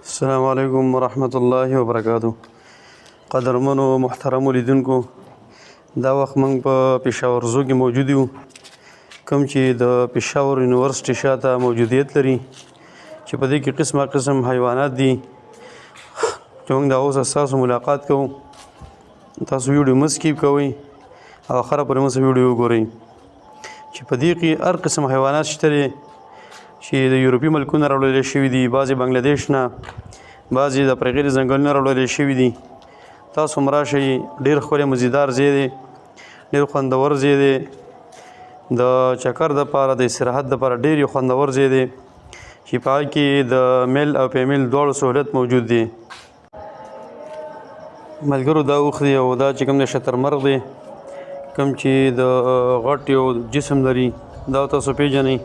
السلام علیکم ورحمۃ الله وبرکاتہ. قدرمنو محترمو لیدونکو، دا وخت موږ په پېښور زو کې موجود یو، کوم چې د پېښور یونیورسټي شاته موجودیت لري، چې په دې کې قسمه قسم حیوانات دي. چې موږ د هغو سره ستاسو ملاقات کوو. تاسو ویډیو مه سکیپ کوئ او آخره پورې مو ویډیو وګورئ، چې په دې کې هر قسم حیوانات شته دي چې د یورپي ملکونو راوړل شوي دي، بعضې بنګلادیش نه، بعضې د افریقې د ځنګلونو راوړل شوي دي. تاسو هم راشئ، ډېر ښکلی مزیدار ځای دی، ډېر خوندور ځای دی. د چکر دپاره، د استراحت دپاره ډېر یو خوندور ځای دی، چې په هغه کې د میل او فیمیل دواړو سهولت موجود دی. ملګرو، دا اوښ دی او دا چې کوم دی شترمرغ دی، کوم چې د غټ یو جسم لري، دا تاسو پیژنئ.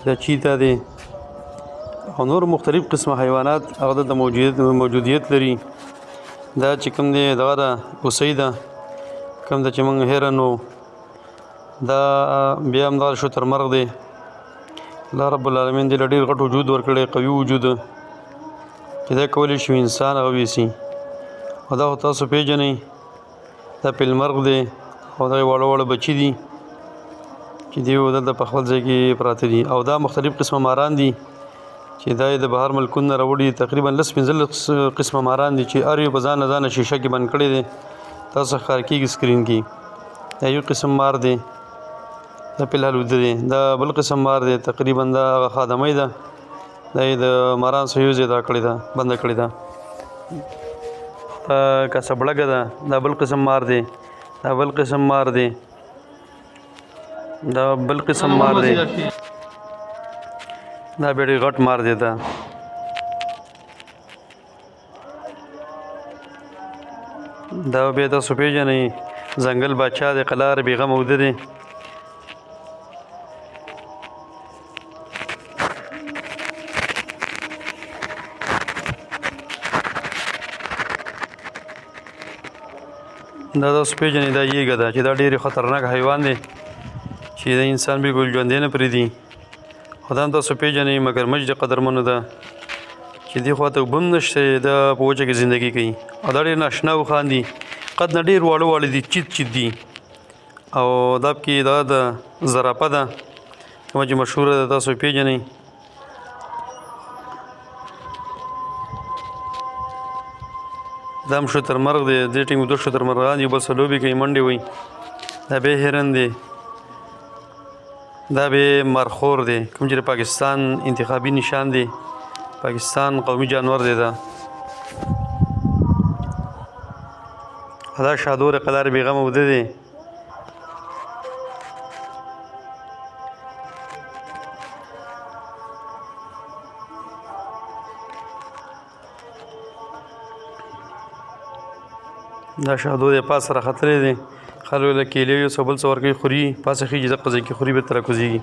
دا چیتا دی او نور مختلف قسمه حیوانات هغه دلته موجودیت لري. دا چې کوم دی دغه ده، هوسۍ ده، کوم ده چې موږ هرن و، دا بیا هم دغه شترمرغ دی. الله رب العالمین دې له ډېر غټ وجود ورکړی، قوي وجود، چې دا کولی شي انسان هغه ویسي. او دا خو تاسو پیژنئ، دا پیلمرغ دی او دغه واړه واړه بچي دي چې دوی دلته په خپل ځای کې پراته دي. او دا مختلف قسمه ماران دي چې دا یې د بهر ملکونو نه راوړي. تقریبا 10-15 قسمه ماران دي چې هر یو په ځانه شیشه کې بند کړی دی. تاسو ښکار کېږي سکرین کې. دا یو قسم مار دی، دا فلحال ویده دی. دا بل قسم مار دی، تقریبا دا هغه خادمۍ ده، دا یې د مارانو سره یو ځای دا کړې ده، بنده کړې ده. دا کاسبړګه ده، دا بل قسم مار دی، دا بل قسم مار دی، دا بل قسم مار دی، دا بیا ډېر غټ مار دی. دا بیا تاسو پیژنئ، ځنګل باچا دی، قلار بېغمه اوده دی. دا تاسو پیژنئ، دا یېږه ده چې دا ډېر خطرناک حیوان دی چې د انسان بالکل ژوندی نه پرېږدي. خو دا هم تاسو پیژنئ، مګرمچ د قدرمنو ده چې دې خوا ته اوبه هم نشته، دا په وچه کې زندګي کوي. او دا ډېر ناشنا اوښان دي، قد نه ډېر واړه واړه دي، چیت دي. او دا پکې دغه ده، زرافه ده، کومه چې مشهوره ده، تاسو پیژنئ. دا هم شترمرغ دی، دې ټینګ 2 شترمرغان دي، یو بل سره لوبې کوي، منډې وهي. دا بیا هرن دی، دا بیا مرخور دی، کوم چې د پاکستان انتخابي نشان دی، پاکستان قومي جانور دی. دا شادور قلار بېغمه اوده دی. دا شادو دی، پاس راختلی دی، خلک له کیلې یو څه بل څه ورکوي، خوري، پاسه خېږي، دغه ځای کې خوري، بېرته راکوزېږي.